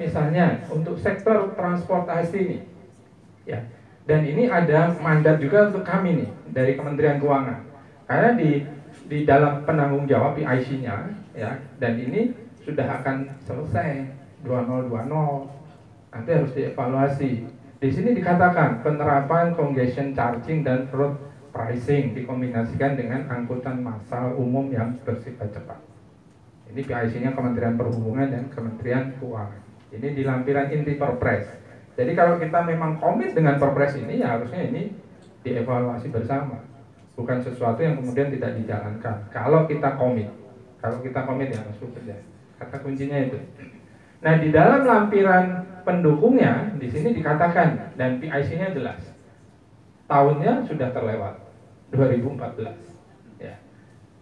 misalnya untuk sektor transportasi ini, ya. Dan ini ada mandat juga untuk kami nih dari Kementerian Keuangan. Karena di dalam penanggung jawab PIC-nya, ya, dan ini sudah akan selesai 2020. Nanti harus dievaluasi. Di sini dikatakan penerapan congestion charging dan road pricing dikombinasikan dengan angkutan massal umum yang bersifat cepat. Ini PIC-nya Kementerian Perhubungan dan Kementerian Keuangan. Ini di lampiran inti Perpres. Jadi kalau kita memang komit dengan Perpres ini, ya harusnya ini dievaluasi bersama. Bukan sesuatu yang kemudian tidak dijalankan. Kalau kita komit ya Mas Bupet ya. Kata kuncinya itu. Nah, di dalam lampiran pendukungnya di sini dikatakan dan PIC-nya jelas. Tahunnya sudah terlewat 2014. Ya.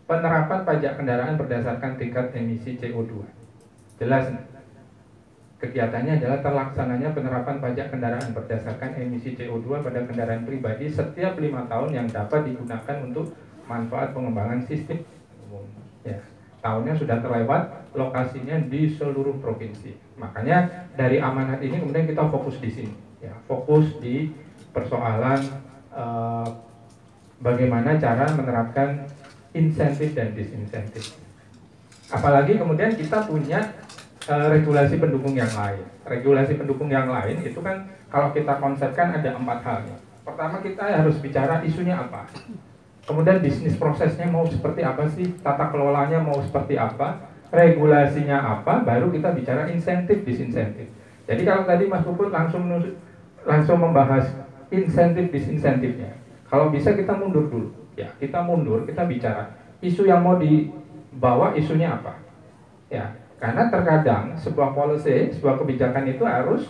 Penerapan pajak kendaraan berdasarkan tingkat emisi CO2. Jelas nih. Kegiatannya adalah terlaksananya penerapan pajak kendaraan berdasarkan emisi CO2 pada kendaraan pribadi setiap 5 tahun yang dapat digunakan untuk manfaat pengembangan sistem umum. Ya, tahunnya sudah terlewat, lokasinya di seluruh provinsi. Makanya dari amanat ini kemudian kita fokus di sini, ya, fokus di persoalan bagaimana cara menerapkan insentif dan disinsentif. Apalagi kemudian kita punya regulasi pendukung yang lain. Regulasi pendukung yang lain itu kan kalau kita konsepkan ada 4 hal. Pertama, kita harus bicara isunya apa. Kemudian bisnis prosesnya mau seperti apa sih, tata kelolanya mau seperti apa, regulasinya apa, baru kita bicara insentif disinsentif. Jadi kalau tadi Mas Puput langsung membahas insentif disinsentifnya. Kalau bisa kita mundur dulu. Ya, kita mundur, kita bicara isu yang mau dibawa, isunya apa. Ya. Karena terkadang sebuah policy, sebuah kebijakan itu harus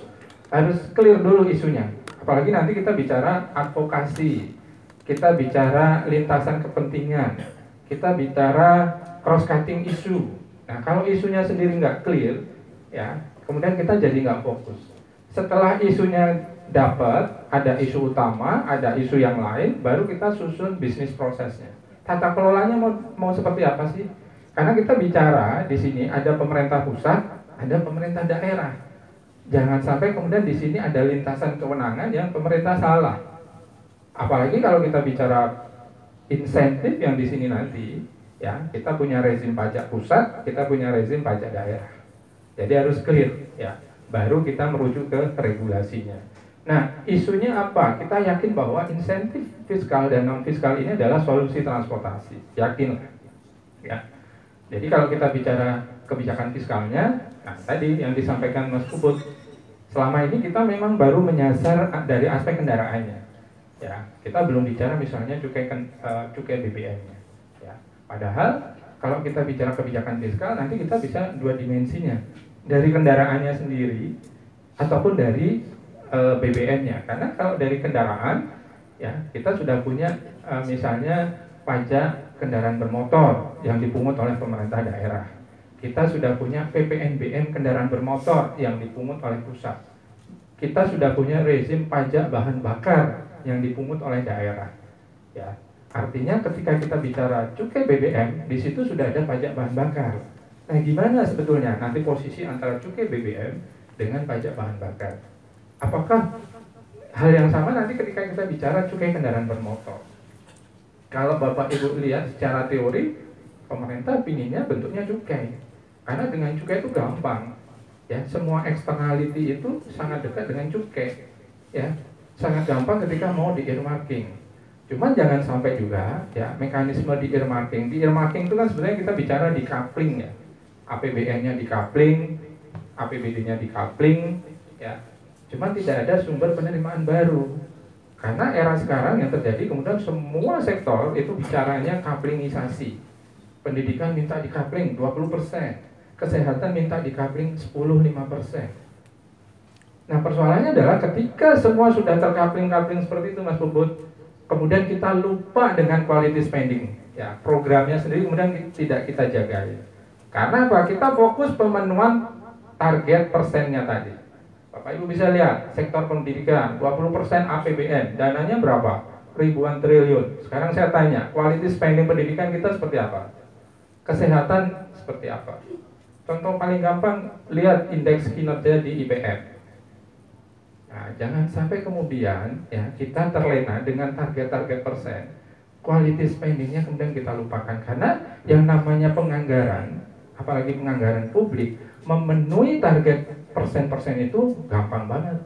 clear dulu isunya. Apalagi nanti kita bicara advokasi, kita bicara lintasan kepentingan, kita bicara cross cutting isu. Nah, kalau isunya sendiri nggak clear, ya, kemudian kita jadi nggak fokus. Setelah isunya dapat, ada isu utama, ada isu yang lain, baru kita susun bisnis prosesnya. Tata kelolanya mau seperti apa sih? Karena kita bicara di sini ada pemerintah pusat, ada pemerintah daerah. Jangan sampai kemudian di sini ada lintasan kewenangan yang pemerintah salah. Apalagi kalau kita bicara insentif yang di sini nanti, ya, kita punya rezim pajak pusat, kita punya rezim pajak daerah. Jadi harus clear, ya. Baru kita merujuk ke regulasinya. Nah, isunya apa? Kita yakin bahwa insentif fiskal dan non fiskal ini adalah solusi transportasi. Yakinlah, ya. Jadi kalau kita bicara kebijakan fiskalnya, nah tadi yang disampaikan Mas Puput, selama ini kita memang baru menyasar dari aspek kendaraannya. Ya, kita belum bicara misalnya cukai BBM-nya. Ya, padahal kalau kita bicara kebijakan fiskal, nanti kita bisa 2 dimensinya, dari kendaraannya sendiri ataupun dari BBM-nya. Karena kalau dari kendaraan, ya kita sudah punya misalnya pajak kendaraan bermotor yang dipungut oleh pemerintah daerah. Kita sudah punya PPNBM kendaraan bermotor yang dipungut oleh pusat. Kita sudah punya rezim pajak bahan bakar yang dipungut oleh daerah. Ya, artinya ketika kita bicara cukai BBM, di situ sudah ada pajak bahan bakar. Nah, gimana sebetulnya nanti posisi antara cukai BBM dengan pajak bahan bakar? Apakah hal yang sama nanti ketika kita bicara cukai kendaraan bermotor? Kalau Bapak Ibu lihat secara teori, pemerintah pinginnya bentuknya cukai. Karena dengan cukai itu gampang. Ya, semua externality itu sangat dekat dengan cukai. Ya, sangat gampang ketika mau di earmarking. Cuman jangan sampai juga ya mekanisme di earmarking. Di earmarking itu kan sebenarnya kita bicara di coupling ya. APBN-nya di coupling, APBD-nya di coupling, ya. Cuman tidak ada sumber penerimaan baru. Karena era sekarang yang terjadi kemudian semua sektor itu bicaranya couplingisasi. Pendidikan minta di coupling 20%, kesehatan minta di coupling 10-5%. Nah, persoalannya adalah ketika semua sudah tercoupling seperti itu Mas Puput, kemudian kita lupa dengan quality spending. Ya, programnya sendiri kemudian tidak kita jaga. Karena apa? Kita fokus pemenuhan target persennya tadi. Bapak Ibu bisa lihat, sektor pendidikan 20% APBN, dananya berapa? Ribuan triliun. Sekarang saya tanya, quality spending pendidikan kita seperti apa? Kesehatan seperti apa? Contoh paling gampang, lihat indeks kinerja di IPM. Nah, jangan sampai kemudian ya kita terlena dengan target-target persen, quality spendingnya kemudian kita lupakan, karena yang namanya penganggaran, apalagi penganggaran publik, memenuhi target persen-persen itu gampang banget,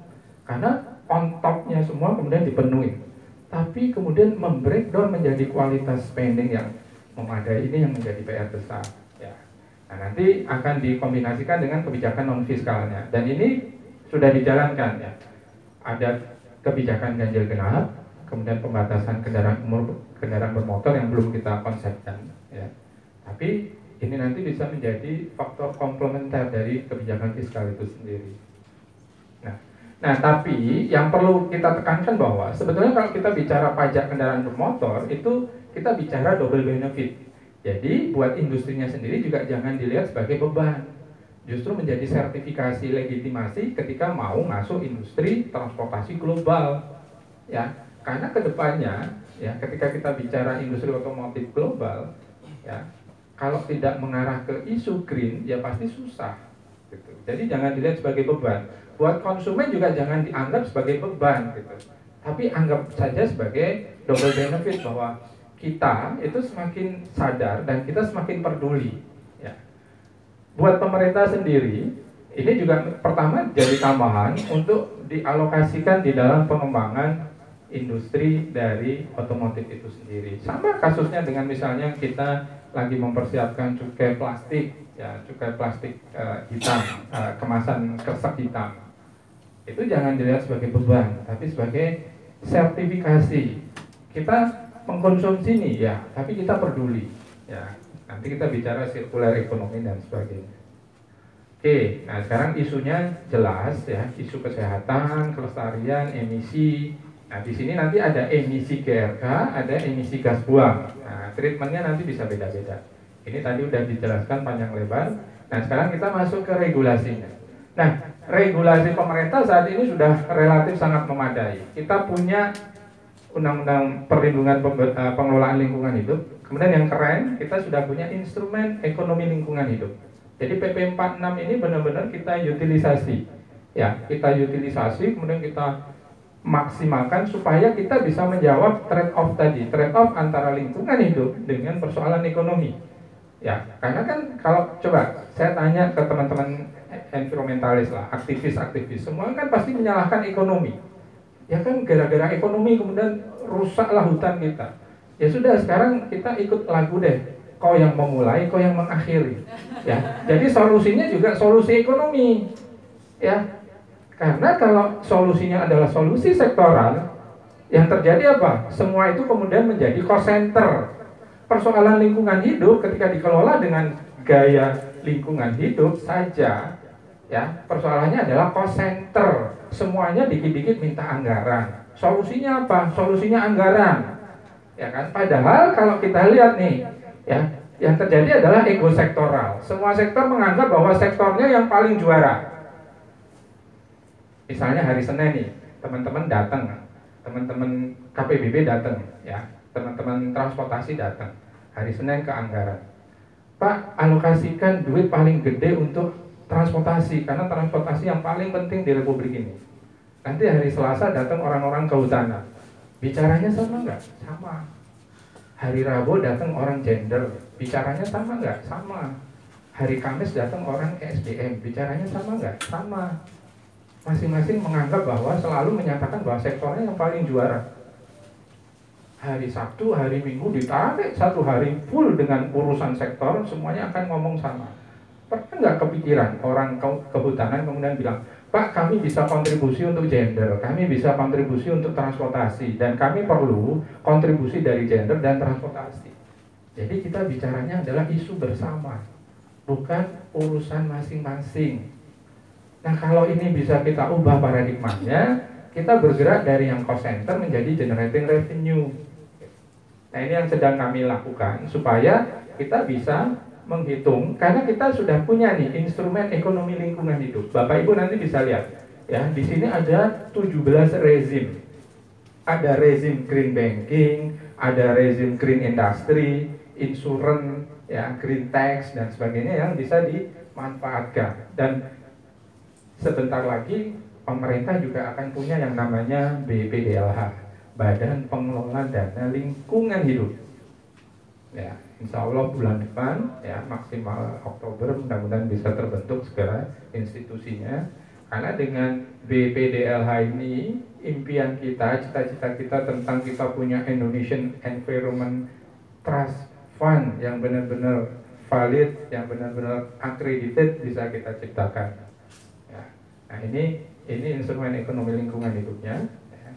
karena on top-nya semua kemudian dipenuhi. Tapi kemudian membreakdown menjadi kualitas spending yang memadai, ini yang menjadi PR besar. Ya. Nah, nanti akan dikombinasikan dengan kebijakan non fiskalnya, dan ini sudah dijalankan ya. Ada kebijakan ganjil genap, kemudian pembatasan kendaraan bermotor yang belum kita konsepkan ya. Tapi ini nanti bisa menjadi faktor komplementer dari kebijakan fiskal itu sendiri. Nah, tapi yang perlu kita tekankan bahwa sebetulnya kalau kita bicara pajak kendaraan bermotor itu kita bicara double benefit. Jadi buat industrinya sendiri juga jangan dilihat sebagai beban. Justru menjadi sertifikasi legitimasi ketika mau masuk industri transportasi global ya, karena kedepannya ya ketika kita bicara industri otomotif global ya, kalau tidak mengarah ke isu green ya pasti susah gitu. Jadi jangan dilihat sebagai beban, buat konsumen juga jangan dianggap sebagai beban gitu, tapi anggap saja sebagai double benefit, bahwa kita itu semakin sadar dan kita semakin peduli. Buat pemerintah sendiri, ini juga pertama jadi tambahan untuk dialokasikan di dalam pengembangan industri dari otomotif itu sendiri. Sama kasusnya dengan misalnya kita lagi mempersiapkan cukai plastik, ya cukai plastik hitam, kemasan kresek hitam. Itu jangan dilihat sebagai beban, tapi sebagai sertifikasi. Kita mengkonsumsi nih ya, tapi kita peduli, ya. Nanti kita bicara sirkular ekonomi dan sebagainya. Oke, nah sekarang isunya jelas ya, isu kesehatan, kelestarian, emisi. Nah di sini nanti ada emisi GRK, ada emisi gas buang. Nah treatmentnya nanti bisa beda-beda. Ini tadi udah dijelaskan panjang lebar. Nah sekarang kita masuk ke regulasinya. Nah regulasi pemerintah saat ini sudah relatif sangat memadai. Kita punya Undang-Undang Perlindungan Pengelolaan Lingkungan Hidup. Kemudian yang keren, kita sudah punya instrumen ekonomi lingkungan hidup. Jadi PP 46 ini benar-benar kita utilisasi. Ya, kita utilisasi, kemudian kita maksimalkan supaya kita bisa menjawab trade-off tadi. Trade-off antara lingkungan hidup dengan persoalan ekonomi. Ya, karena kan kalau coba saya tanya ke teman-teman environmentalis lah, aktivis-aktivis, semua kan pasti menyalahkan ekonomi. Ya kan gara-gara ekonomi kemudian rusaklah hutan kita. Ya sudah, sekarang kita ikut lagu deh. Kau yang memulai, kau yang mengakhiri. Ya, jadi solusinya juga solusi ekonomi. Ya, karena kalau solusinya adalah solusi sektoral, yang terjadi apa? Semua itu kemudian menjadi cost center. Persoalan lingkungan hidup ketika dikelola dengan gaya lingkungan hidup saja, ya persoalannya adalah cost center. Semuanya dikit-dikit minta anggaran. Solusinya apa? Solusinya anggaran. Ya kan, padahal kalau kita lihat nih ya, yang terjadi adalah ego sektoral. Semua sektor menganggap bahwa sektornya yang paling juara. Misalnya hari Senin nih, teman-teman datang, teman-teman KPBB datang ya, teman-teman transportasi datang hari Senin ke anggaran. Pak, alokasikan duit paling gede untuk transportasi, karena transportasi yang paling penting di Republik ini. Nanti hari Selasa datang orang-orang kehutanan. Bicaranya sama nggak? Sama. Hari Rabu datang orang gender, bicaranya sama nggak? Sama. Hari Kamis datang orang SDM, bicaranya sama nggak? Sama. Masing-masing menganggap bahwa selalu menyatakan bahwa sektornya yang paling juara. Hari Sabtu, hari Minggu ditarik satu hari full dengan urusan sektor, semuanya akan ngomong sama. Pernah nggak kepikiran orang kehutanan kemudian bilang, Pak, kami bisa kontribusi untuk gender, kami bisa kontribusi untuk transportasi, dan kami perlu kontribusi dari gender dan transportasi. Jadi kita bicaranya adalah isu bersama, bukan urusan masing-masing. Nah kalau ini bisa kita ubah paradigmanya, kita bergerak dari yang cost center menjadi generating revenue. Nah ini yang sedang kami lakukan supaya kita bisa menghitung, karena kita sudah punya nih instrumen ekonomi lingkungan hidup. Bapak Ibu nanti bisa lihat ya, di sini ada 17 rezim. Ada rezim green banking, ada rezim green industry, insurance, ya, green tax dan sebagainya yang bisa manfaatkan. Dan sebentar lagi pemerintah juga akan punya yang namanya BPDLH, Badan Pengelola Dana Lingkungan Hidup. Ya, insya Allah bulan depan, ya maksimal Oktober, mudah-mudahan bisa terbentuk segera institusinya. Karena dengan BPDLH ini, impian kita, cita-cita kita tentang kita punya Indonesian Environment Trust Fund yang benar-benar valid, yang benar-benar accredited bisa kita ciptakan. Ya. Nah ini instrumen ekonomi lingkungan hidupnya. Ya.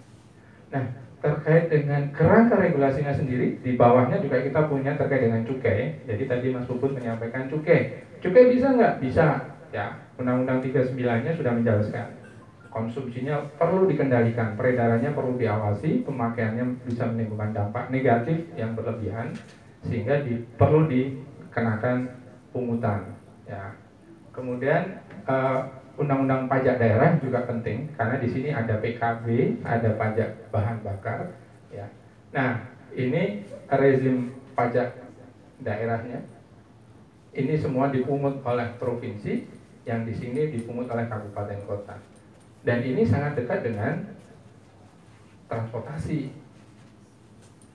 Nah, terkait dengan kerangka regulasinya sendiri, di bawahnya juga kita punya terkait dengan cukai. Jadi tadi Mas Puput menyampaikan cukai. Cukai bisa nggak? Bisa. Ya, Undang-Undang 39-nya sudah menjelaskan. Konsumsinya perlu dikendalikan, peredarannya perlu diawasi, pemakaiannya bisa menimbulkan dampak negatif yang berlebihan, sehingga perlu dikenakan pungutan. Ya. Kemudian Undang-undang pajak daerah juga penting karena di sini ada PKB, ada pajak bahan bakar, ya. Nah, ini rezim pajak daerahnya. Ini semua dipungut oleh provinsi, yang di sini dipungut oleh kabupaten kota. Dan ini sangat dekat dengan transportasi,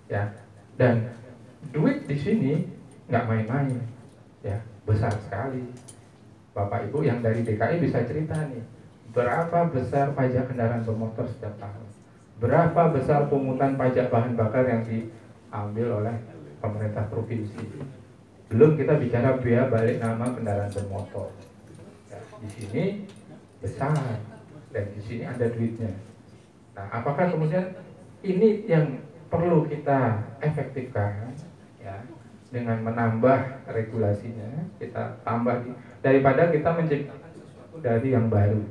ya. Dan duit di sini nggak main-main, ya, besar sekali. Bapak Ibu yang dari DKI bisa cerita nih, berapa besar pajak kendaraan bermotor setiap tahun, berapa besar pungutan pajak bahan bakar yang diambil oleh pemerintah provinsi. Belum kita bicara biaya balik nama kendaraan bermotor. Ya, di sini besar dan di sini ada duitnya. Nah, apakah kemudian ini yang perlu kita efektifkan, ya, dengan menambah regulasinya, kita tambah daripada kita menciptakan sesuatu dari yang baru.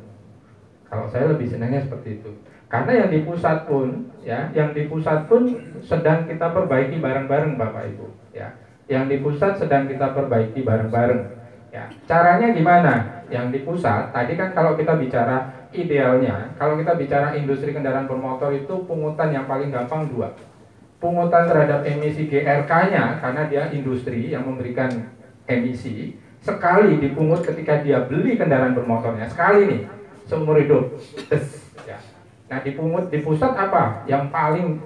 Kalau saya lebih senangnya seperti itu. Karena yang di pusat pun, ya, yang di pusat pun sedang kita perbaiki bareng-bareng, Bapak Ibu. Ya, yang di pusat sedang kita perbaiki bareng-bareng. Ya, caranya gimana? Yang di pusat, tadi kan kalau kita bicara idealnya, kalau kita bicara industri kendaraan bermotor itu pungutan yang paling gampang dua. Pungutan terhadap emisi GRK-nya, karena dia industri yang memberikan emisi, sekali dipungut ketika dia beli kendaraan bermotornya, sekali nih, seumur hidup. Ya. Nah, dipungut di pusat apa? Yang paling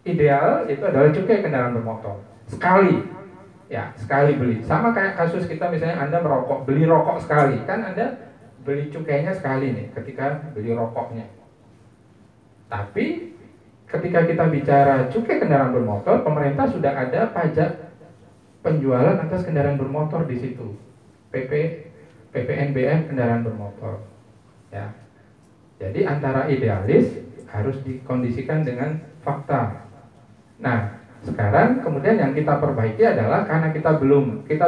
ideal itu adalah cukai kendaraan bermotor. Sekali, ya, sekali beli. Sama kayak kasus kita misalnya Anda merokok, beli rokok sekali, kan Anda beli cukainya sekali nih, ketika beli rokoknya. Tapi ketika kita bicara cukai kendaraan bermotor, pemerintah sudah ada pajak penjualan atas kendaraan bermotor di situ, PPNBM kendaraan bermotor, ya. Jadi antara idealis harus dikondisikan dengan fakta. Nah, sekarang kemudian yang kita perbaiki adalah karena kita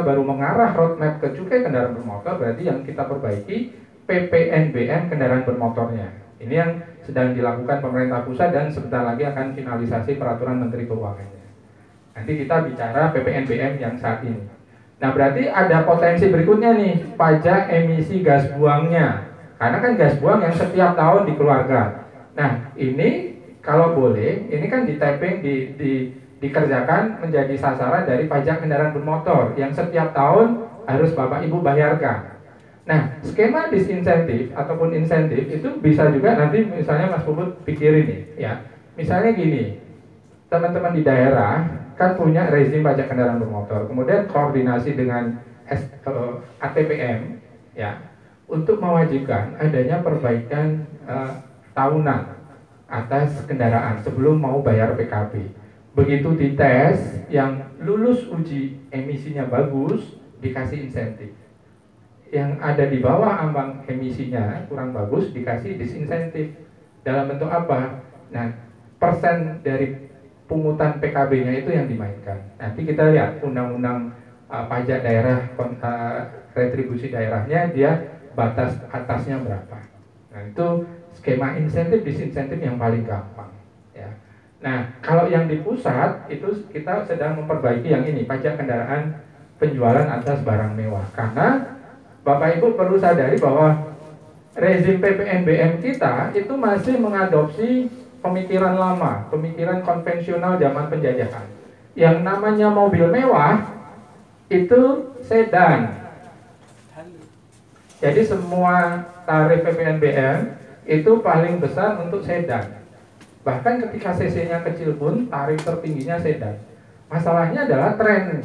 baru mengarah roadmap ke cukai kendaraan bermotor, berarti yang kita perbaiki PPNBM kendaraan bermotornya. Ini yang sedang dilakukan pemerintah pusat dan sebentar lagi akan finalisasi peraturan Menteri Keuangannya. Nanti kita bicara PPNBM yang saat ini. Nah, berarti ada potensi berikutnya nih, pajak emisi gas buangnya. Karena kan gas buang yang setiap tahun dikeluarkan. Nah, ini kalau boleh, ini kan dikerjakan menjadi sasaran dari pajak kendaraan bermotor yang setiap tahun harus Bapak Ibu bayarkan. Nah, skema disinsentif ataupun insentif itu bisa juga nanti misalnya Mas Puput pikirin nih, ya. Misalnya gini, teman-teman di daerah kan punya rezim pajak kendaraan bermotor, kemudian koordinasi dengan ATPM, ya, untuk mewajibkan adanya perbaikan tahunan atas kendaraan sebelum mau bayar PKB. Begitu dites, yang lulus uji emisinya bagus dikasih insentif, yang ada di bawah ambang emisinya kurang bagus dikasih disinsentif. Dalam bentuk apa? Nah, persen dari pungutan PKB-nya itu yang dimainkan. Nanti kita lihat undang-undang pajak daerah, retribusi daerahnya, dia batas atasnya berapa. Nah, itu skema insentif disinsentif yang paling gampang, ya. Nah, kalau yang di pusat itu kita sedang memperbaiki yang ini, pajak kendaraan penjualan atas barang mewah. Karena Bapak Ibu perlu sadari bahwa rezim PPNBM kita itu masih mengadopsi pemikiran lama, pemikiran konvensional zaman penjajahan. Yang namanya mobil mewah itu sedan, Jadi semua tarif PPNBM itu paling besar untuk sedan. Bahkan ketika cc-nya kecil pun tarif tertingginya sedan. Masalahnya adalah tren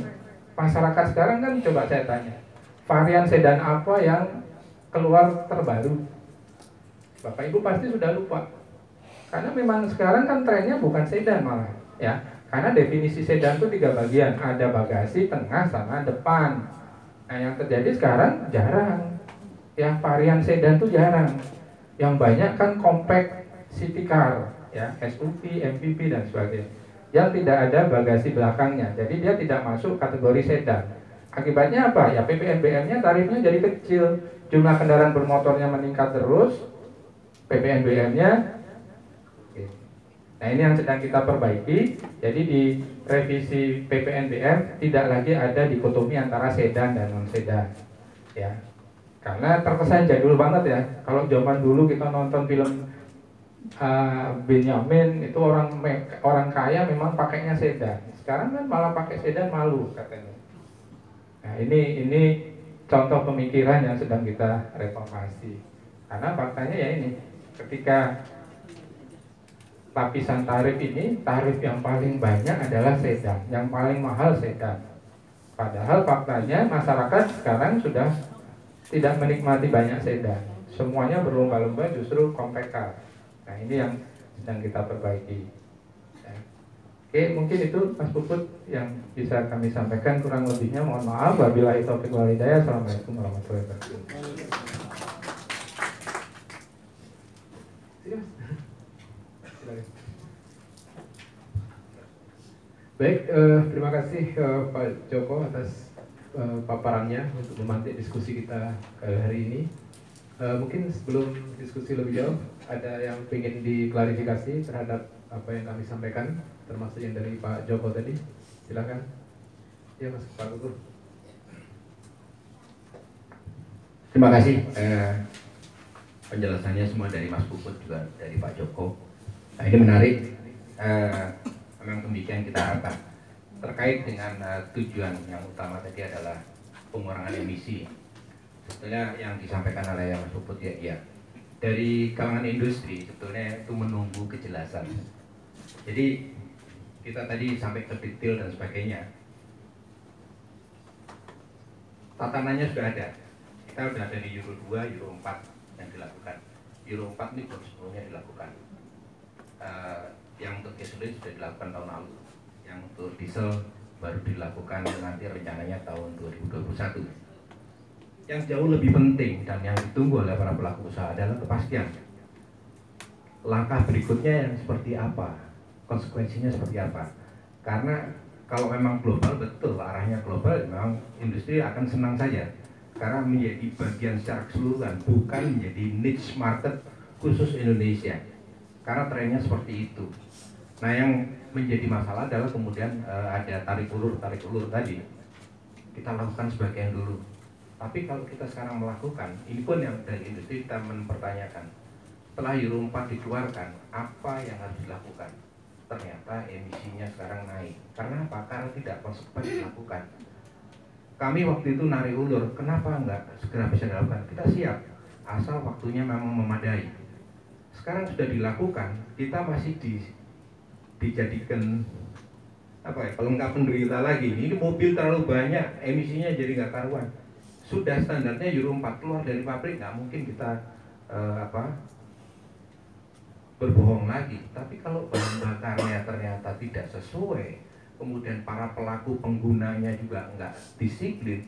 masyarakat sekarang kan, coba saya tanya, varian sedan apa yang keluar terbaru? Bapak Ibu pasti sudah lupa. Karena memang sekarang kan trennya bukan sedan malah, ya. Karena definisi sedan itu 3 bagian, ada bagasi, tengah, sama depan. Nah, yang terjadi sekarang jarang. Yang varian sedan itu jarang. Yang banyak kan compact city car, ya, SUV, MPV dan sebagainya. Yang tidak ada bagasi belakangnya. Jadi dia tidak masuk kategori sedan. Akibatnya apa? Ya PPNBM-nya tarifnya jadi kecil. Jumlah kendaraan bermotornya meningkat terus, PPNBM-nya. Nah, ini yang sedang kita perbaiki. Jadi di revisi PPNBM tidak lagi ada dikotomi antara sedan dan non sedan, ya. Karena terkesan jadul banget ya. Kalau zaman dulu kita nonton film Benyamin, itu orang kaya memang pakainya sedan. Sekarang kan malah pakai sedan malu katanya. Nah, ini contoh pemikiran yang sedang kita reformasi. Karena faktanya ya ini, ketika lapisan tarif ini, tarif yang paling banyak adalah sedan, yang paling mahal sedan. Padahal faktanya masyarakat sekarang sudah tidak menikmati banyak sedan. Semuanya berlomba-lomba justru compact car. Nah, ini yang sedang kita perbaiki. Ya. Oke, mungkin itu Mas Puput yang bisa kami sampaikan. Kurang lebihnya mohon maaf. Wabillahi taufiq wal hidayah. Assalamualaikum warahmatullahi wabarakatuh. Baik, terima kasih Pak Joko atas paparannya untuk memantik diskusi kita kali hari ini. Mungkin sebelum diskusi lebih jauh, ada yang ingin diklarifikasi terhadap apa yang kami sampaikan, termasuk yang dari Pak Joko tadi. Silakan. Ya, Mas Pak Gugur. Terima kasih penjelasannya semua dari Mas Puput juga dari Pak Joko. Nah, ini menarik. Memang demikian kita harapkan. Terkait dengan tujuan yang utama tadi adalah pengurangan emisi. Sebetulnya yang disampaikan oleh Mas Puput ya, dari kalangan industri sebetulnya itu menunggu kejelasan. Jadi kita tadi sampai ke detail dan sebagainya. Tatanannya sudah ada. Kita sudah ada di Euro 2, Euro 4 yang dilakukan. Euro 4 ini belum sebelumnya dilakukan. Yang untuk gasolin sudah dilakukan tahun lalu. Yang untuk diesel baru dilakukan nanti rencananya tahun 2021. Yang jauh lebih penting dan yang ditunggu oleh para pelaku usaha adalah kepastian. Langkah berikutnya yang seperti apa, konsekuensinya seperti apa. Karena kalau memang global, betul arahnya global, memang industri akan senang saja. Karena menjadi bagian secara keseluruhan, bukan menjadi niche market khusus Indonesia. Karena trennya seperti itu. Nah, yang menjadi masalah adalah kemudian ada tarik ulur tadi. Kita lakukan sebagian dulu. Tapi kalau kita sekarang melakukan, ini pun yang dari industri kita mempertanyakan. Setelah Euro 4 dikeluarkan, apa yang harus dilakukan? Ternyata emisinya sekarang naik. Karena apa? Karena tidak konsekuen dilakukan. Kami waktu itu narik ulur, kenapa enggak segera bisa dilakukan? Kita siap, asal waktunya memang memadai. Sekarang sudah dilakukan, kita masih dijadikan apa ya, pelengkap penderita lagi. Ini mobil terlalu banyak, emisinya jadi nggak karuan. Sudah standarnya Euro 4 keluar dari pabrik, nggak mungkin kita berbohong lagi. Tapi kalau bahan bakarnya ternyata tidak sesuai, kemudian para pelaku penggunanya juga nggak disiplin,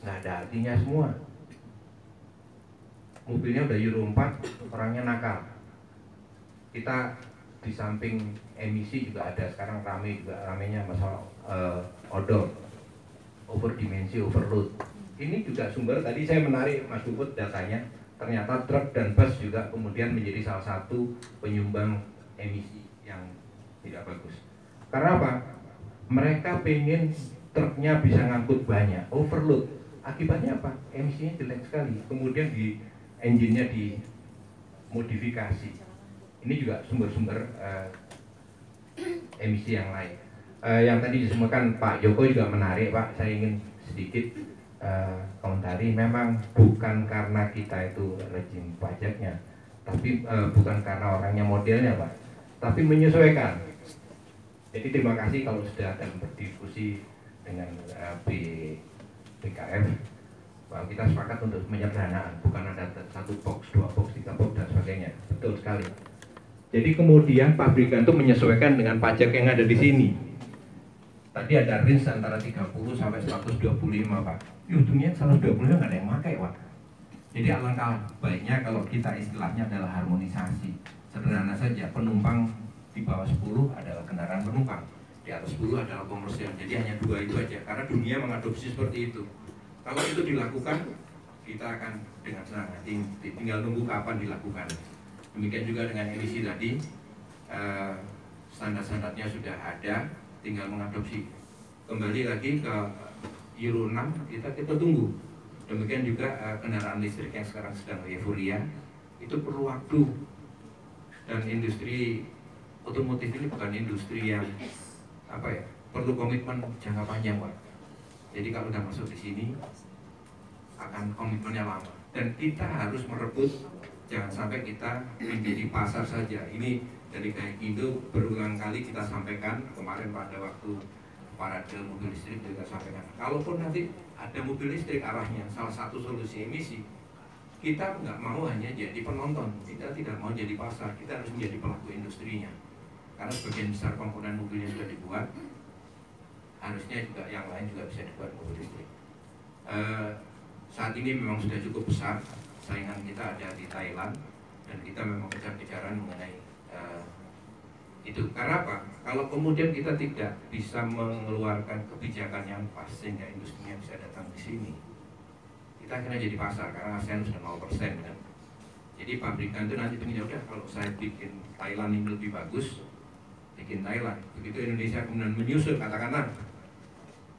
nggak ada artinya semua. Mobilnya udah Euro 4, orangnya nakal. Kita di samping emisi juga ada sekarang ramenya masalah odor, overdimensi, overload. Ini juga sumber, tadi saya menarik Mas Puput datanya, ternyata truk dan bus juga kemudian menjadi salah satu penyumbang emisi yang tidak bagus. Karena apa? Mereka pengen truknya bisa ngangkut banyak, overload. Akibatnya apa? Emisinya jelek sekali. Kemudian di engine-nya dimodifikasi. Ini juga sumber-sumber emisi yang lain. Yang tadi disebutkan Pak Joko juga menarik, Pak. Saya ingin sedikit komentari, memang bukan karena kita itu rezim pajaknya, tapi bukan karena orangnya modelnya Pak, tapi menyesuaikan. Jadi terima kasih kalau sudah akan berdiskusi dengan BKF, bahwa kita sepakat untuk penyederhanaan, bukan ada satu box, 2 box, 3 box dan sebagainya. Betul sekali. Jadi kemudian pabrikan itu menyesuaikan dengan pajak yang ada di sini. Tadi ada range antara 30 sampai 125 Pak. Ujungnya 125 nggak ada yang pakai Pak. Jadi alangkah baiknya kalau kita istilahnya adalah harmonisasi. Sederhana saja, penumpang di bawah 10 adalah kendaraan penumpang, di atas 10 adalah komersial. Jadi hanya 2 itu aja, karena dunia mengadopsi seperti itu. Kalau itu dilakukan, kita akan dengan senang hati, tinggal nunggu kapan dilakukan. Demikian juga dengan emisi tadi, standar-standarnya sudah ada, tinggal mengadopsi. Kembali lagi ke Euro 6, kita tunggu. Demikian juga kendaraan listrik yang sekarang sedang euforia, itu perlu waktu. Dan industri otomotif ini bukan industri yang perlu komitmen jangka panjang Pak. Jadi kalau udah masuk di sini, akan komitmennya lama. Dan kita harus merebut. Jangan sampai kita menjadi pasar saja. Ini dari Gaikindo berulang kali kita sampaikan, kemarin pada waktu parade mobil listrik juga sampaikan. Kalaupun nanti ada mobil listrik arahnya salah satu solusi emisi, kita nggak mau hanya jadi penonton, kita tidak mau jadi pasar, kita harus menjadi pelaku industrinya. Karena sebagian besar komponen mobilnya sudah dibuat, harusnya juga yang lain juga bisa dibuat mobil listrik. Saat ini memang sudah cukup besar. Saingan kita ada di Thailand dan kita memang kejar-kejaran mengenai itu. Karena apa? Kalau kemudian kita tidak bisa mengeluarkan kebijakan yang pas sehingga industrinya bisa datang di sini, kita akhirnya jadi pasar karena ASEAN sudah 0% kan. Jadi pabrikan itu nanti begini, udah kalau saya bikin Thailand ini lebih bagus, bikin Thailand. Begitu Indonesia kemudian menyusul, katakanlah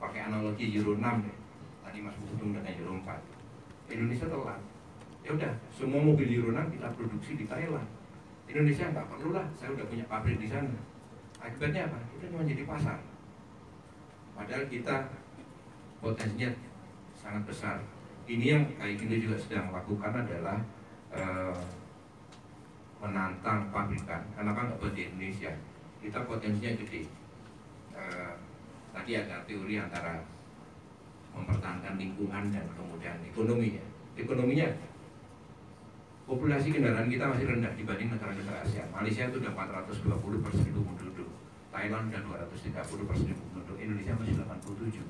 pakai analogi Euro 6 tadi Mas Bukudung dengan Euro 4, Indonesia telat. Ya udah, semua mobil Euro 6 kita produksi di Thailand. Indonesia nggak perlu lah, saya udah punya pabrik di sana. Akibatnya apa? Kita cuma jadi pasar. Padahal kita potensinya sangat besar. Ini yang Gaikindo juga sedang lakukan adalah menantang pabrikan. Kenapa nggak buat di Indonesia? Kita potensinya gede. Tadi ada teori antara mempertahankan lingkungan dan kemudian ekonominya. Ekonominya, populasi kendaraan kita masih rendah dibanding negara-negara Asia. Malaysia itu udah 420 per 1000 penduduk, Thailand udah 230 per 1000 penduduk, Indonesia masih 87.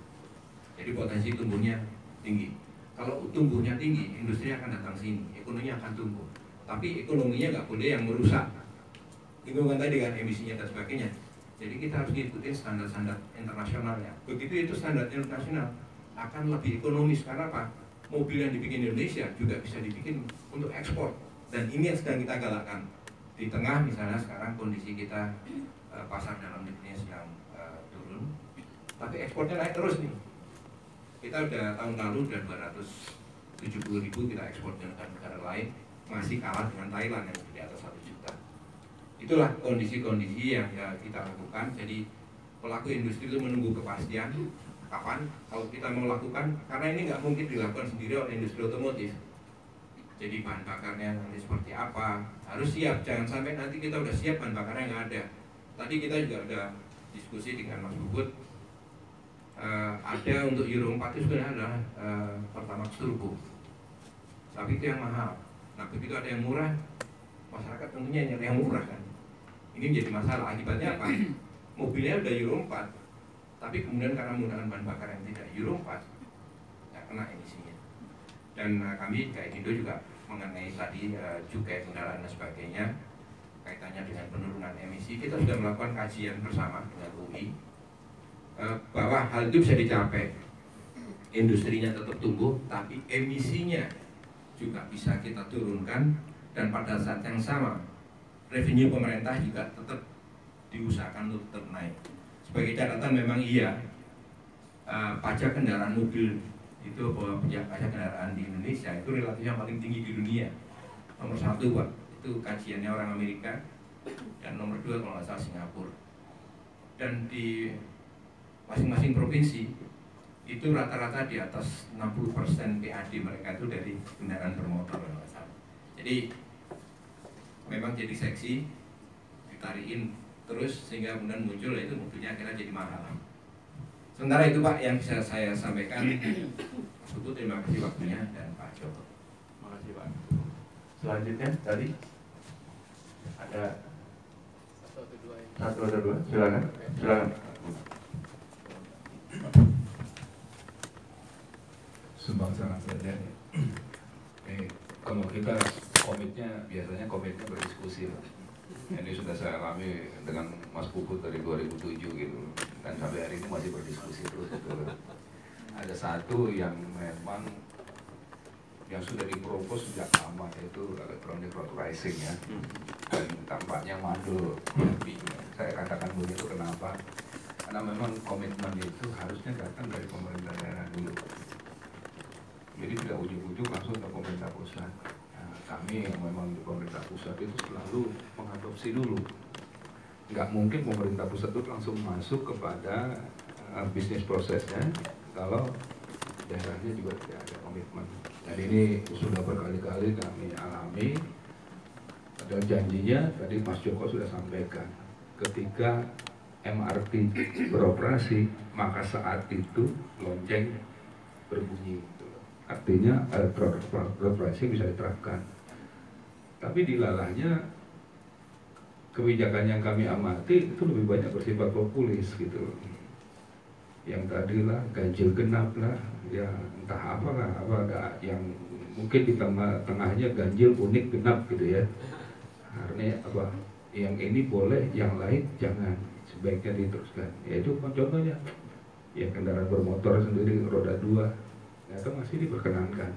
Jadi potensi tumbuhnya tinggi. Kalau tumbuhnya tinggi, industri akan datang sini, ekonominya akan tumbuh. Tapi ekonominya nggak boleh yang merusak lingkungan tadi kan, emisinya dan sebagainya. Jadi kita harus ngikutin standar-standar internasionalnya. Begitu itu standar internasional akan lebih ekonomis. Karena apa? Mobil yang dibikin Indonesia juga bisa dibikin untuk ekspor. Dan ini yang sedang kita galakkan. Di tengah misalnya sekarang kondisi kita pasar dalam negerinya sedang turun, tapi ekspornya naik terus nih. Kita udah tahun lalu udah 270.000 kita ekspor ke negara lain, masih kalah dengan Thailand yang di atas 1 juta. Itulah kondisi-kondisi yang kita lakukan. Jadi pelaku industri itu menunggu kepastian kapan kalau kita mau lakukan, karena ini nggak mungkin dilakukan sendiri oleh industri otomotif. Jadi bahan bakarnya nanti seperti apa harus siap, jangan sampai nanti kita udah siap bahan bakarnya nggak ada. Tadi kita juga udah diskusi dengan Mas Bubut, ada untuk Euro 4 itu sebenarnya adalah Pertamax Turbo, tapi itu yang mahal. Nah begitu ada yang murah, masyarakat tentunya nyari yang murah kan. Ini menjadi masalah. Akibatnya apa? Mobilnya udah Euro 4, tapi kemudian karena menggunakan bahan bakar yang tidak Euro 4, nggak kena emisinya. Dan kami Gaikindo juga mengenai tadi cukai kendaraan dan sebagainya, kaitannya dengan penurunan emisi, kita sudah melakukan kajian bersama dengan UI, bahwa hal itu bisa dicapai. Industrinya tetap tumbuh, tapi emisinya juga bisa kita turunkan, dan pada saat yang sama revenue pemerintah juga tetap diusahakan untuk tetap naik. Sebagai catatan memang iya, pajak kendaraan mobil itu, pajak kendaraan di Indonesia itu relatifnya paling tinggi di dunia. Nomor 1 Pak, itu kajiannya orang Amerika, dan nomor 2 kalau nggak salah Singapura. Dan di masing-masing provinsi itu rata-rata di atas 60% PAD mereka itu dari kendaraan bermotor. Jadi memang jadi seksi, ditarikin terus sehingga kemudian muncul, itu mobilnya akhirnya jadi mahal. Sementara itu Pak yang bisa saya sampaikan. Itu terima kasih waktunya dan Pak Joko. Terima kasih Pak. Selanjutnya tadi ada satu atau dua, silakan. Sumbang sangat saja. Kalau kita biasanya komitnya berdiskusi. Ini sudah saya alami dengan Mas Puput dari 2007 gitu, dan sampai hari ini masih berdiskusi terus gitu. Ada satu yang memang yang sudah dipropos sejak lama, yaitu electronic road pricing ya, dan tampaknya mandul. Saya katakan begitu kenapa? Karena memang komitmen itu harusnya datang dari pemerintah daerah dulu. Jadi tidak ujuk-ujuk langsung ke pemerintah pusat. Nah, kami yang memang di pemerintah pusat itu selalu mengadopsi dulu. Nggak mungkin pemerintah pusat itu langsung masuk kepada bisnis prosesnya kalau daerahnya juga tidak ada komitmen. Dan ini sudah berkali-kali kami alami. Ada janjinya, tadi Mas Joko sudah sampaikan, ketika MRT beroperasi, maka saat itu lonceng berbunyi. Artinya electronic pricing bisa diterapkan. Tapi dilalahnya kebijakan yang kami amati itu lebih banyak bersifat populis gitu. Yang tadi lah ganjil genap lah, ya entah apalah, yang mungkin di tengahnya ganjil unik genap gitu ya. Artinya apa? Yang ini boleh, yang lain jangan, sebaiknya diteruskan. Ya itu contohnya, ya kendaraan bermotor sendiri roda 2 itu masih diperkenankan,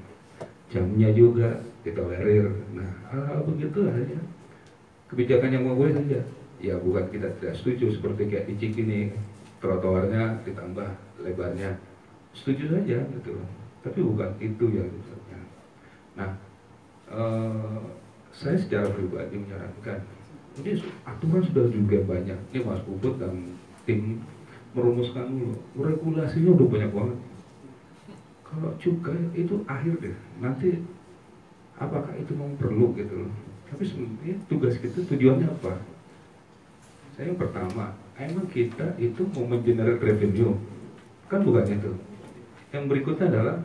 jamnya juga ditolerir. Nah, hal-hal begitu aja kebijakan yang mau boleh saja. Ya bukan kita tidak setuju, seperti kayak di Cikini trotoarnya ditambah lebarnya, setuju saja gitu, tapi bukan itu yang sebenarnya. Nah, saya secara pribadi menyarankan, ini aturan sudah juga banyak, ini Mas Puput dan tim merumuskan dulu, regulasinya udah banyak banget. Kalau cukai itu akhir deh, nanti apakah itu mau perlu gitu loh. Tapi sebenarnya tugas kita tujuannya apa? Saya yang pertama, emang kita itu mau mengenerate revenue, kan bukan itu. Yang berikutnya adalah,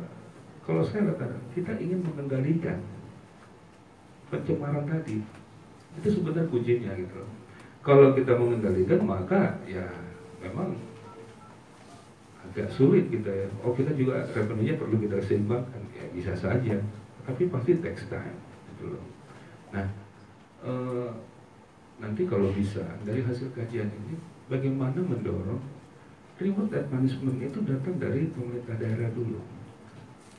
kalau saya katakan, kita ingin mengendalikan pencemaran tadi. Itu sebenarnya kuncinya gitu loh. Kalau kita mengendalikan, maka ya memang agak sulit kita ya. Oh kita juga revenue-nya perlu kita seimbangkan, ya bisa saja, tapi pasti takes time gitu loh. Nah nanti kalau bisa dari hasil kajian ini, bagaimana mendorong reward and punishment itu datang dari pemerintah daerah dulu.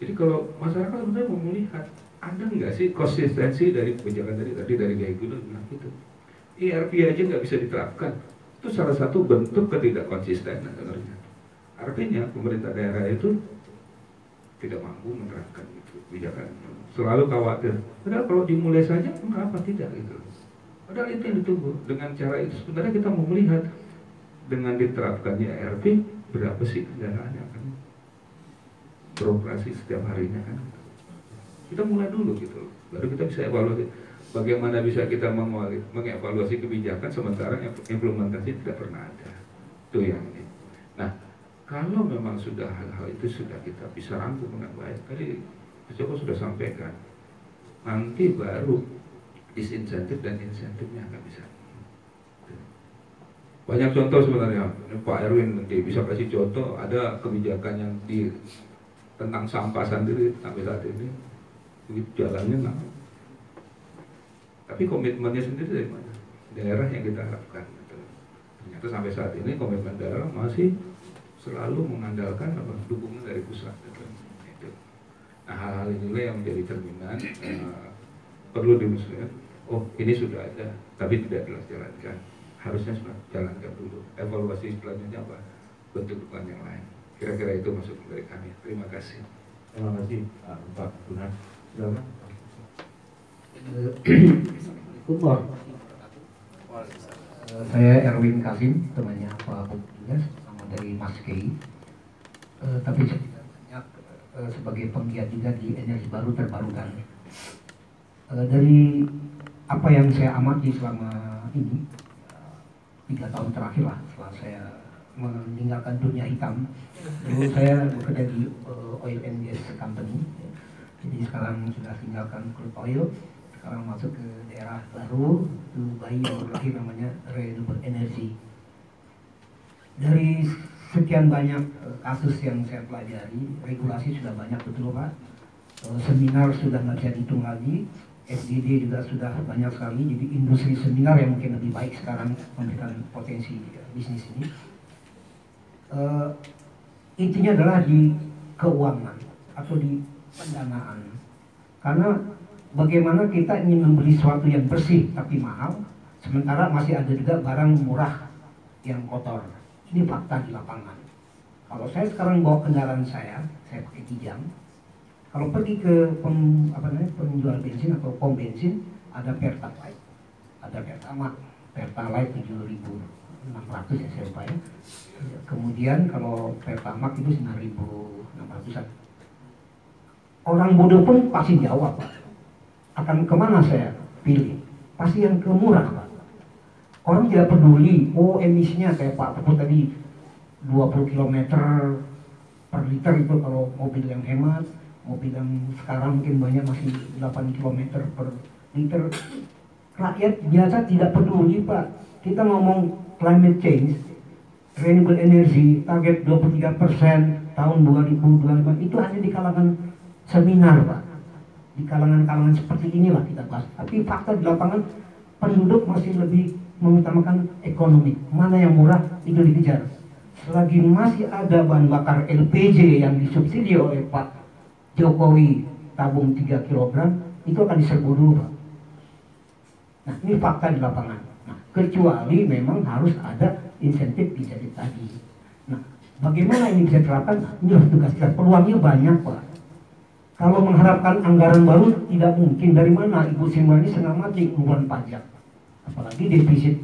Jadi kalau masyarakat sebenarnya mau melihat ada nggak sih konsistensi dari kebijakan tadi dari gaya guna bilang gitu. ERP aja nggak bisa diterapkan, itu salah satu bentuk ketidakkonsistenan sebenarnya. Artinya pemerintah daerah itu tidak mampu menerapkan itu kebijakan. Selalu khawatir. Padahal kalau dimulai saja, mengapa tidak gitu? Padahal itu yang ditunggu. Dengan cara itu sebenarnya kita mau melihat dengan diterapkannya ERP, berapa sih kendaraan yang akan beroperasi setiap harinya kan? Kita mulai dulu gitu, baru kita bisa evaluasi. Bagaimana bisa kita mengevaluasi kebijakan sementara implementasi tidak pernah ada. Itu yang ini. Nah, kalau memang sudah hal-hal itu sudah kita bisa rangkum dengan baik, tadi Mas Joko sudah sampaikan, nanti baru disinsentif dan insentifnya akan bisa. Banyak contoh sebenarnya, Pak Erwin nanti bisa kasih contoh, ada kebijakan yang tentang sampah sendiri sampai saat ini, jalannya nah. Tapi komitmennya sendiri dari mana? Daerah yang kita harapkan. Ternyata sampai saat ini komitmen daerah masih selalu mengandalkan dukungan dari pusat. Gitu. Nah hal-hal inilah yang menjadi cerminan perlu dimusuhkan. Oh ini sudah ada, tapi tidak dijalankan. Harusnya sudah jalankan dulu. Evaluasi selanjutnya apa? Bentuk dukungan yang lain. Kira-kira itu masuk dari kami. Terima kasih. Terima kasih Pak Tuhan. Silakan. Saya Erwin Kasim, temannya Pak Buktinya, sama dari Mas Kei. tapi setidaknya sebagai penggiat juga di energi baru terbarukan. Dari apa yang saya amati selama ini 3 tahun terakhir lah setelah saya meninggalkan dunia hitam. Dulu saya bekerja di oil and gas company, jadi sekarang sudah tinggalkan crude oil, sekarang masuk ke daerah baru, itu bayi yang lahir namanya renewable energy. Dari sekian banyak kasus yang saya pelajari, regulasi sudah banyak, betul Pak, seminar sudah nggak bisa dihitung lagi, SDD juga sudah banyak sekali, jadi industri seminar yang mungkin lebih baik sekarang memberikan potensi bisnis ini. Intinya adalah di keuangan atau di pendanaan, karena bagaimana kita ingin membeli sesuatu yang bersih tapi mahal, sementara masih ada juga barang murah yang kotor. Ini fakta di lapangan. Kalau saya sekarang bawa kendaraan saya pakai Kijang. Kalau pergi ke penjual bensin atau pom bensin, ada Pertalite, ada Pertamax, Pertalite 7.600 ya saya lupa ya. Kemudian kalau Pertamax itu 9.600-an. Orang bodoh pun pasti jawab, Pak. Akan kemana saya pilih? Pasti yang ke murah, Pak. Orang tidak peduli, emisinya kayak Pak Puput tadi 20 km per liter itu kalau mobil yang hemat, mobil yang sekarang mungkin banyak masih 8 km per liter. Rakyat biasa tidak peduli, Pak. Kita ngomong climate change, renewable energy, target 23% tahun 2025, itu hanya di kalangan seminar, Pak. Di kalangan-kalangan seperti inilah kita bahas. Tapi fakta di lapangan, penduduk masih lebih mengutamakan ekonomi. Mana yang murah itu dikejar. Selagi masih ada bahan bakar LPG yang disubsidi oleh Pak Jokowi tabung 3 kg, itu akan diserbu dulu, Pak. Nah, ini fakta di lapangan. Nah, kecuali memang harus ada insentif tadi. Nah, bagaimana ini bisa diterapkan? Ini harus tugas kita. Peluangnya banyak, Pak. Kalau mengharapkan anggaran baru tidak mungkin. Dari mana Ibu Sri Mulyani setengah mati mengeluarkan pajak, apalagi defisit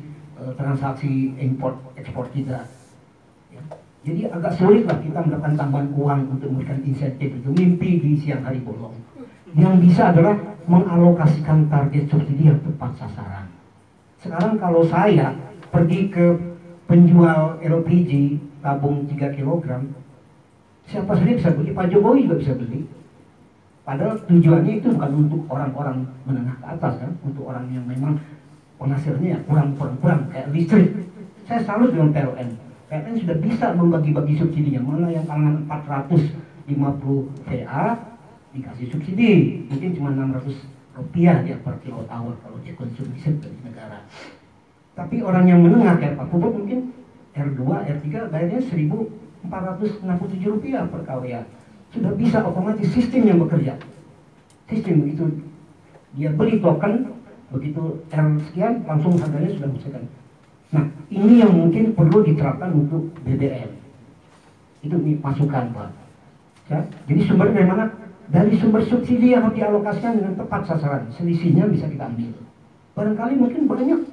transaksi import ekspor kita ya. Jadi agak sulit lah kita mendapatkan tambahan uang untuk memberikan insentif itu. Mimpi di siang hari bolong. Yang bisa adalah mengalokasikan target subsidi yang tepat sasaran. Sekarang kalau saya pergi ke penjual LPG tabung 3 kg, siapa saja bisa beli, Pak Jokowi juga bisa beli. Padahal tujuannya itu bukan untuk orang-orang menengah ke atas kan, untuk orang yang memang penghasilannya ya kurang kayak listrik. Saya salut dengan PLN. PLN sudah bisa membagi-bagi subsidinya. Mana yang kalangan 450 VA dikasih subsidi, mungkin cuma 600 rupiah dia per kilowatt hour kalau dia konsumsi dari negara. Tapi orang yang menengah kayak Pak Puput mungkin R2, R3 bayarnya 1.467 rupiah per kWh. Sudah bisa otomatis sistem yang bekerja. Sistem begitu dia beli token, begitu R sekian langsung harganya sudah disesuaikan. Nah, ini yang mungkin perlu diterapkan untuk BBM. Itu masukan, Pak. Ya, jadi sumber dari mana? Dari sumber subsidi yang harus dialokasikan dengan tepat sasaran. Selisihnya bisa kita ambil. Barangkali mungkin banyak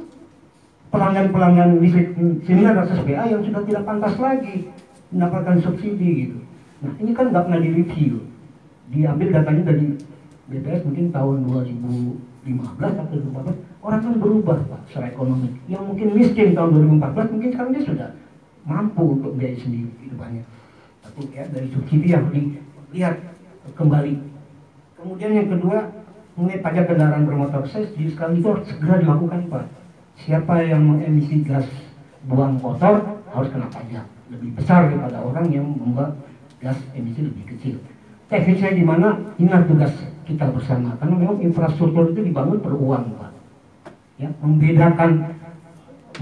pelanggan-pelanggan listrik 900 VA yang sudah tidak pantas lagi mendapatkan subsidi gitu. Nah, ini kan nggak pernah direview. Diambil datanya dari BPS mungkin tahun 2015 atau 2014. Orang kan berubah, Pak, secara ekonomi. Yang mungkin miskin tahun 2014 mungkin sekarang dia sudah mampu untuk biaya sendiri kehidupannya. Tapi ya dari subsidi yang dilihat kembali. Kemudian yang kedua, mengenai pajak kendaraan bermotor, saya sekarang itu harus segera dilakukan, Pak. Siapa yang mengemisi gas buang kotor harus kena pajak lebih besar daripada orang yang membuat gas emisi lebih kecil. Teknisnya di mana? Inilah tugas kita bersama. Karena memang infrastruktur itu dibangun per uang, Pak. Ya, membedakan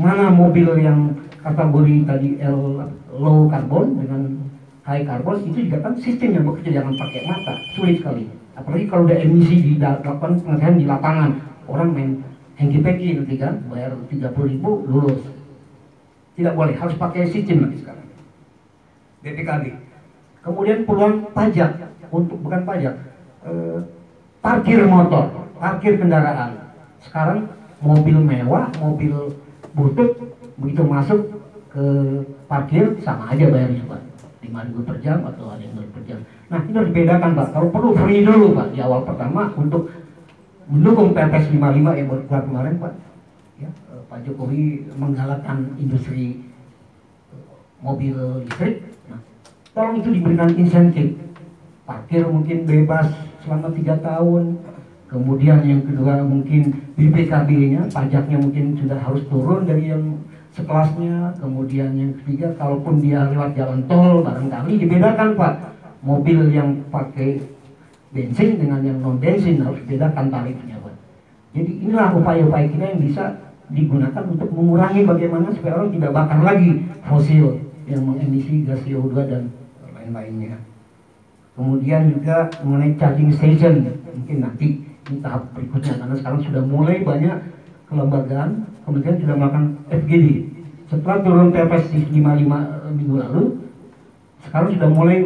mana mobil yang kategori tadi low carbon dengan high carbon itu juga kan sistem yang bekerja, jangan pakai mata, sulit sekali. Apalagi kalau ada emisi dilakukan pengawasan di lapangan, orang main hengki-pengki nanti kan, bayar 30.000 lulus. Tidak boleh, harus pakai sistem lagi sekarang. BPKB. Kemudian peluang pajak untuk bukan pajak, parkir motor, parkir kendaraan. Sekarang mobil mewah, mobil butut begitu masuk ke parkir sama aja bayar juga. 5.000 per jam atau ada yang 1.000 per jam. Nah, itu harus dibedakan Pak. Kalau perlu free dulu Pak di awal pertama untuk mendukung Perpres 55 yang baru keluar kemarin Pak. Ya, Pak Jokowi menggalakkan industri mobil listrik. Nah, tolong itu diberikan insentif. Parkir mungkin bebas selama 3 tahun. Kemudian yang kedua mungkin BPKB-nya, pajaknya mungkin sudah harus turun dari yang sekelasnya. Kemudian yang ketiga, kalaupun dia lewat jalan tol barangkali dibedakan Pak. Mobil yang pakai bensin dengan yang non bensin harus dibedakan tarifnya Pak. Jadi inilah upaya-upaya kita yang bisa digunakan untuk mengurangi bagaimana supaya orang tidak bakar lagi fosil yang mengemisi gas CO2 dan lain-lainnya. Kemudian juga mengenai charging station, mungkin nanti ini tahap berikutnya karena sekarang sudah mulai banyak kelembagaan kemudian sudah melakukan FGD. Setelah turun Perpres 55 minggu lalu, sekarang sudah mulai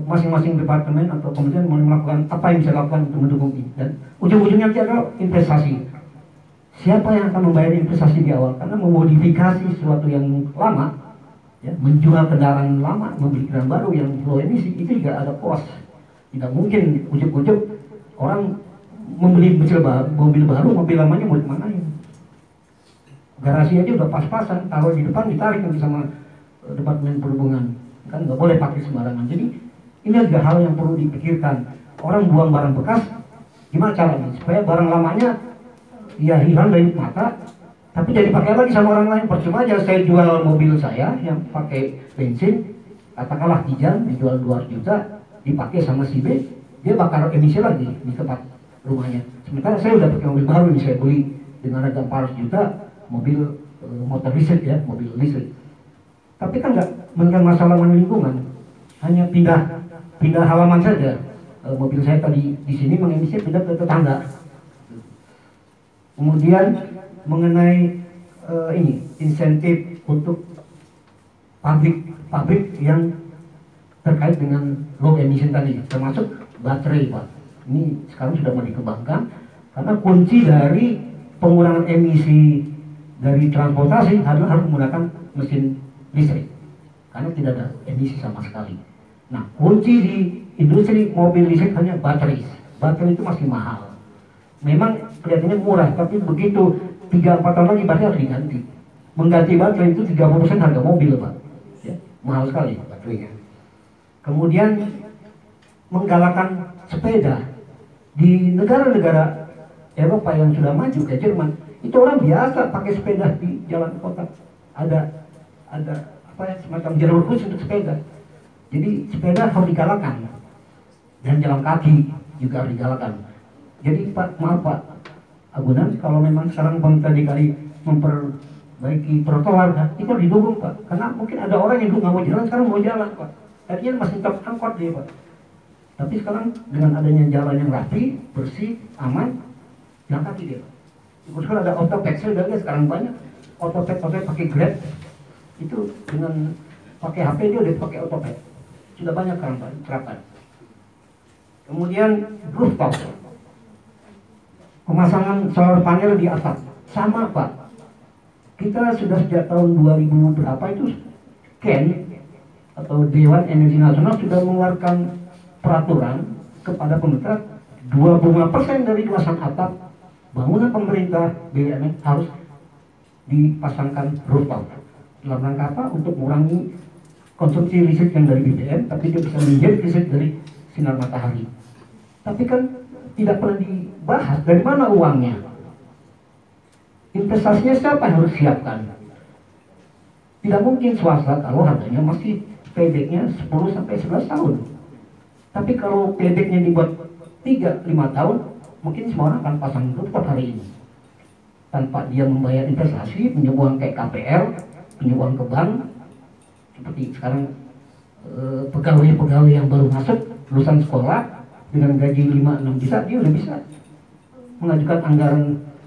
masing-masing departemen atau kemudian mulai melakukan apa yang bisa dilakukan untuk mendukung ini. Dan ujung-ujungnya nanti adalah investasi. Siapa yang akan membayar investasi di awal? Karena memodifikasi sesuatu yang lama, ya, menjual kendaraan lama, membeli kendaraan baru yang low emisi itu juga ada cost. Tidak mungkin ujuk-ujuk orang membeli mobil baru, mobil lamanya mau dimanain? Garasi aja udah pas-pasan, taruh di depan ditarik nanti sama Departemen Perhubungan, kan nggak boleh pakai sembarangan. Jadi ini juga hal yang perlu dipikirkan. Orang buang barang bekas, gimana caranya supaya barang lamanya ya hilang dari mata, tapi jadi pakai lagi sama orang lain. Percuma aja saya jual mobil saya yang pakai bensin, katakanlah Kijang dijual 200 juta, dipakai sama si B, dia bakar emisi lagi di tempat rumahnya. Sementara saya udah pakai mobil baru nih, saya beli dengan harga 400 juta, mobil motor listrik ya, mobil listrik. Tapi kan nggak menekan masalah lingkungan, hanya pindah halaman saja. Mobil saya tadi di sini mengemisi, pindah ke tetangga. Kemudian mengenai ini insentif untuk pabrik yang terkait dengan low emission tadi, termasuk baterai Pak. Ini sekarang sudah mau dikembangkan karena kunci dari pengurangan emisi dari transportasi adalah harus menggunakan mesin listrik karena tidak ada emisi sama sekali. Nah, kunci di industri mobil listrik hanya baterai. Baterai itu masih mahal. Memang kelihatannya murah, tapi begitu 3-4 tahun lagi baterai harus diganti. Mengganti baterai itu 30% harga mobil Pak. Ya, mahal sekali baterainya. Kemudian menggalakkan sepeda. Di negara-negara Eropa yang sudah maju kayak Jerman, itu orang biasa pakai sepeda di jalan kota. Ada apa ya, semacam jalur khusus untuk sepeda. Jadi sepeda harus digalakkan dan jalan kaki juga harus digalakkan. Jadi Pak, maaf Pak Agunan, kalau memang sekarang pemerintah DKI memperbaiki trotoar, itu harus didukung Pak. Karena mungkin ada orang yang dulu nggak mau jalan, sekarang mau jalan Pak. Tadinya masih tetap angkot dia Pak. Tapi sekarang dengan adanya jalan yang rapi, bersih, aman, jalan kaki dia. Terus kan ada otopet, saya udah lihat sekarang banyak otopet pakai Grab, itu dengan pakai HP dia udah pakai otopet. Sudah banyak sekarang Pak terapkan. Kemudian rooftop, pemasangan solar panel di atap, sama Pak. Kita sudah sejak tahun 2000 berapa itu KEN atau Dewan Energi Nasional sudah mengeluarkan peraturan kepada pemerintah 25% dari luasan atap bangunan pemerintah BUMN harus dipasangkan rooftop. Dalam rangka apa? Untuk mengurangi konsumsi listrik yang dari BBM, tapi dia bisa menjadi listrik dari sinar matahari. Tapi kan tidak pernah dibahas dari mana uangnya. Investasinya siapa yang harus siapkan? Tidak mungkin swasta kalau harganya masih payback-nya 10-11 tahun. Tapi kalau payback-nya dibuat 3-5 tahun, mungkin semua orang akan pasang rooftop hari ini. Tanpa dia membayar investasi, pinjam uang kayak KPR, pinjam uang ke bank. Seperti sekarang pegawai-pegawai yang baru masuk, lulusan sekolah, dengan gaji 5-6 juta, dia udah bisa mengajukan anggaran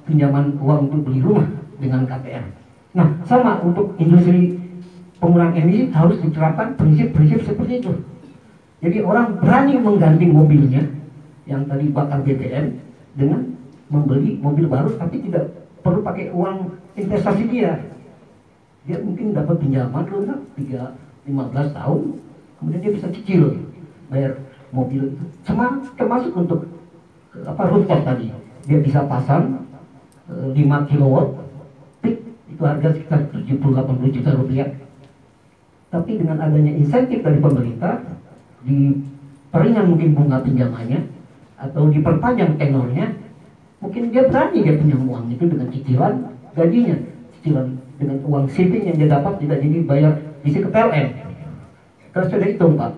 pinjaman uang untuk beli rumah dengan KPR. Nah, sama untuk industri pengurangan emisi harus diterapkan prinsip-prinsip seperti itu. Jadi orang berani mengganti mobilnya yang tadi bakar BBM dengan membeli mobil baru, tapi tidak perlu pakai uang investasi dia. Dia mungkin dapat pinjaman lunak 15 tahun, kemudian dia bisa cicil bayar mobil itu, termasuk untuk rooftop tadi, dia bisa pasang 5 kilowatt peak, itu harga sekitar 70-80 juta rupiah. Tapi dengan adanya insentif dari pemerintah, diperingan mungkin bunga pinjamannya atau diperpanjang tenornya, mungkin dia berani dia pinjam uang itu dengan cicilan gajinya, cicilan dengan uang saving yang dia dapat tidak jadi bayar isi ke PLN. Terus sudah hitung Pak,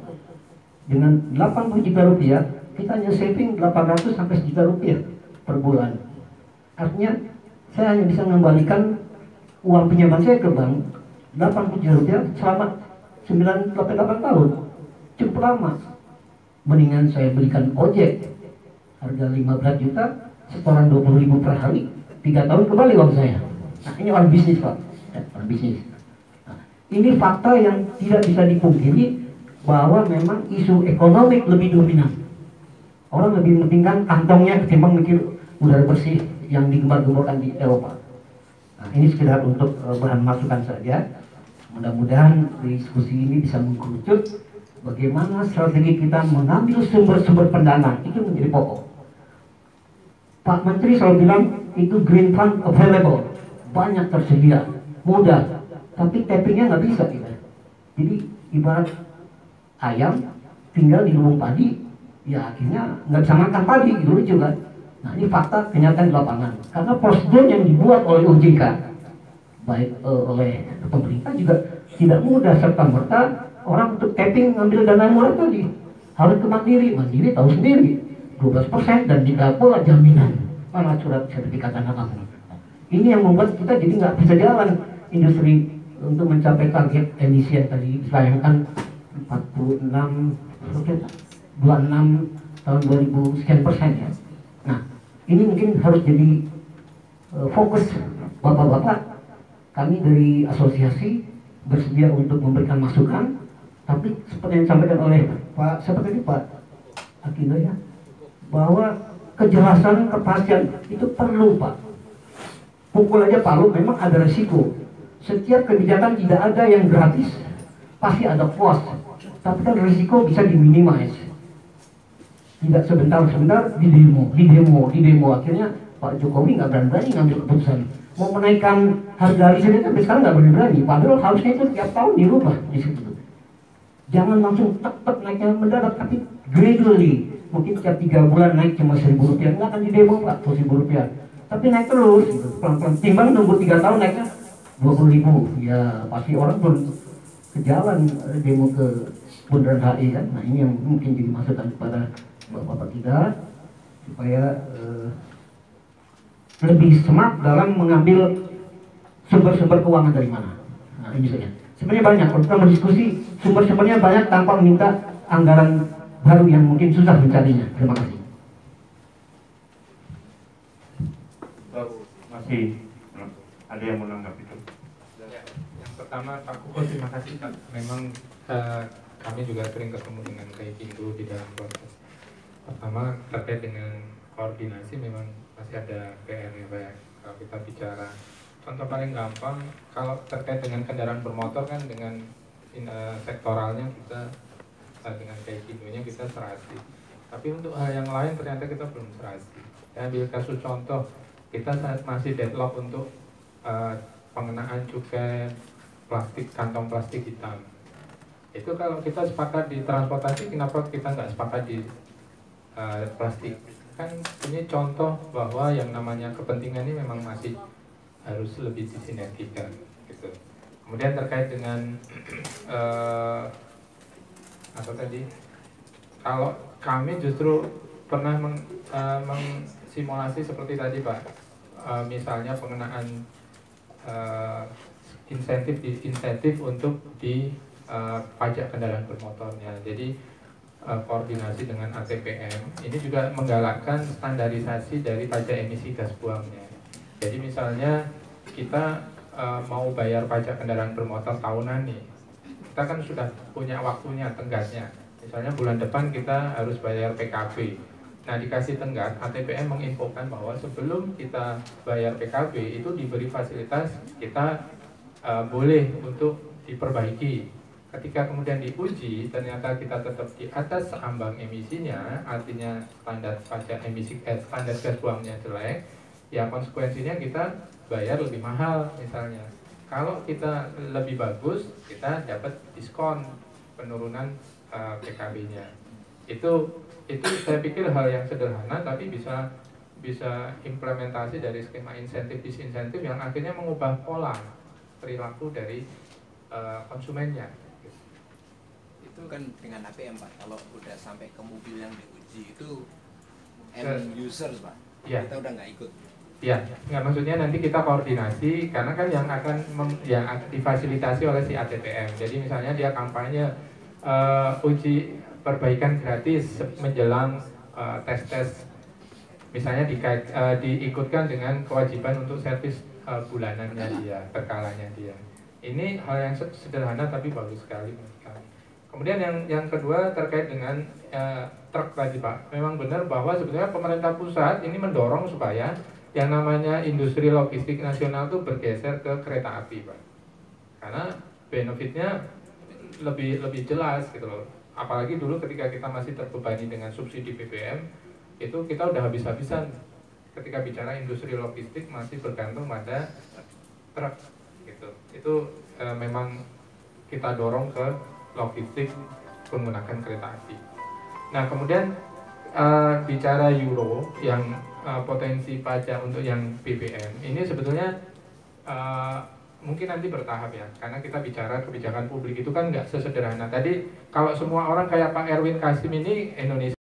dengan 80 juta rupiah kita hanya saving 800 sampai 1 juta rupiah per bulan. Artinya saya hanya bisa mengembalikan uang pinjaman saya ke bank 80 juta rupiah selama 9-8 tahun, cukup lama. Mendingan saya belikan ojek harga 15 juta, setoran 20.000 per hari, 3 tahun kembali uang saya. Nah ini orang bisnis Pak, orang bisnis. Nah, ini fakta yang tidak bisa dipungkiri bahwa memang isu ekonomi lebih dominan. Orang lebih mementingkan kantongnya ketimbang mikir udara bersih yang digembar-gemborkan di Eropa. Nah, ini sekedar untuk bahan masukan saja. Mudah-mudahan diskusi ini bisa mengkerucut bagaimana strategi kita mengambil sumber-sumber pendanaan, itu menjadi pokok. Pak Menteri selalu bilang itu green fund available, banyak tersedia, mudah, tapi tappingnya nggak bisa gitu. Jadi ibarat ayam tinggal di lubang padi, ya akhirnya nggak bisa makan padi gitu lucu kan. Nah ini fakta kenyataan di lapangan. Karena prosedur yang dibuat oleh OJK, baik oleh pemerintah juga tidak mudah serta merta orang untuk tapping ngambil dana murah tadi harus ke mandiri tahu sendiri 12% dan tidak pula jaminan mana surat sertifikat tanah kamu. Ini yang membuat kita jadi nggak bisa jalan industri untuk mencapai target emisi yang tadi disayangkan 26 tahun 2000 sekian persen ya. Nah ini mungkin harus jadi fokus bapak-bapak. Kami dari asosiasi bersedia untuk memberikan masukan, tapi seperti yang disampaikan oleh Pak Akindo ya, bahwa kejelasan kepastian itu perlu Pak. Pukul aja palu memang ada resiko. Setiap kebijakan tidak ada yang gratis, pasti ada cost. Tapi kan risiko bisa diminimize. Tidak sebentar-sebentar di demo. Akhirnya Pak Jokowi nggak berani ngambil keputusan. Mau menaikkan harga listrik sampai sekarang nggak berani. Padahal harusnya itu tiap tahun dirubah di situ. Jangan langsung tek naiknya mendadak, tapi gradually. Mungkin tiap 3 bulan naik cuma 1.000 rupiah, nggak akan di demo Pak, 1.000 rupiah. Tapi naik terus, gitu, pelan-pelan. Timbang nunggu 3 tahun naiknya 20.000, ya pasti orang belum ke jalan demo ke Bundaran HI kan. Nah ini yang mungkin jadi masukan kepada bapak-bapak kita supaya lebih smart dalam mengambil sumber-sumber keuangan dari mana. Nah ini saja. Sebenarnya banyak, kalau kita berdiskusi sumber-sumbernya banyak tanpa meminta anggaran baru yang mungkin susah mencarinya. Terima kasih. Masih ada yang menanggapi itu? Yang pertama Pak Kuko, terima kasih Pak. Memang kami juga sering ketemu dengan Kaikindo di dalam proses. Pertama terkait dengan koordinasi memang masih ada PR-nya banyak. Kalau kita bicara contoh paling gampang, kalau terkait dengan kendaraan bermotor kan dengan sektoralnya kita dengan Kaikindo-nya kita serasi. Tapi untuk hal yang lain ternyata kita belum serasi. Ya, ambil kasus contoh, kita masih deadlock untuk pengenaan cukai plastik, kantong plastik hitam. Itu kalau kita sepakat di transportasi, kenapa kita nggak sepakat di plastik? Kan ini contoh bahwa yang namanya kepentingan ini memang masih harus lebih disinergikan gitu. Kemudian terkait dengan apa tadi? Kalau kami justru pernah mengsimulasi seperti tadi Pak, misalnya pengenaan insentif untuk di pajak kendaraan bermotornya. Jadi koordinasi dengan ATPM ini juga menggalakkan standarisasi dari pajak emisi gas buangnya. Jadi misalnya kita mau bayar pajak kendaraan bermotor tahunan nih, kita kan sudah punya waktunya, tenggatnya. Misalnya bulan depan kita harus bayar PKB. Nah dikasih tenggat, ATPM menginfokan bahwa sebelum kita bayar PKB itu diberi fasilitas kita boleh untuk diperbaiki ketika kemudian diuji ternyata kita tetap di atas ambang emisinya, artinya standar pajak emisi standar gas buangnya jelek, ya konsekuensinya kita bayar lebih mahal misalnya. Kalau kita lebih bagus, kita dapat diskon penurunan PKB-nya. Itu saya pikir hal yang sederhana, tapi bisa implementasi dari skema insentif disinsentif yang akhirnya mengubah pola perilaku dari konsumennya. Itu kan dengan APM Pak, kalau udah sampai ke mobil yang diuji itu end user Pak, ya. Kita udah nggak ikut. Ya, nggak, maksudnya nanti kita koordinasi karena kan yang akan yang difasilitasi oleh si ATPM. Jadi misalnya dia kampanye uji perbaikan gratis menjelang tes misalnya diikutkan dengan kewajiban untuk servis bulanannya dia, berkalanya dia. Ini hal yang sederhana tapi bagus sekali. Kemudian yang kedua terkait dengan truk tadi Pak. Memang benar bahwa sebetulnya pemerintah pusat ini mendorong supaya yang namanya industri logistik nasional itu bergeser ke kereta api Pak. Karena benefitnya lebih jelas gitu loh. Apalagi dulu ketika kita masih terbebani dengan subsidi BBM, itu kita udah habis-habisan ketika bicara industri logistik masih bergantung pada truk gitu. Itu memang kita dorong ke logistik menggunakan kereta api. Nah kemudian bicara euro yang potensi pajak untuk yang BBM ini sebetulnya mungkin nanti bertahap ya, karena kita bicara kebijakan publik itu kan nggak sesederhana tadi. Kalau semua orang kayak Pak Erwin Kasim ini Indonesia